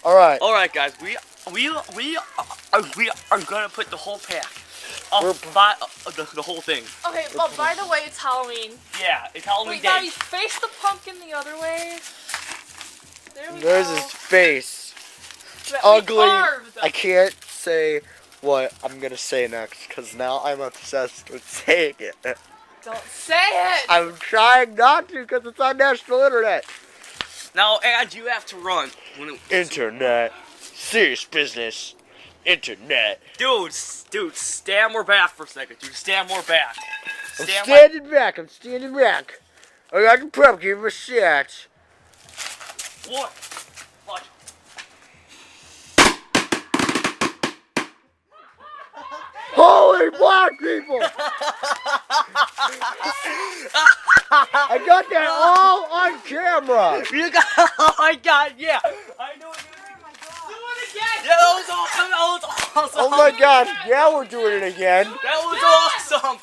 All right. All right, guys. We are gonna put the whole pack. The whole thing. Okay, but by the way, it's Halloween. Yeah, it's Halloween Wait, day. now you face the pumpkin the other way. There we There's go. his face. That we Ugly. carved. I can't say what I'm gonna say next because now I'm obsessed with saying it. Don't say it. I'm trying not to because it's on national internet. Now, and you have to run. Internet. Serious business. Internet. Dude, stand more back for a second. Dude, stand more back. I'm standing back. I'm standing back. I got the pumpkin in my shot. What? Watch. Holy black people! I got that all on camera. You got. Oh my God! Yeah. I know. Do it again. Yeah, that was awesome. That was awesome. Oh my God! Yeah, we're doing it again. That was awesome.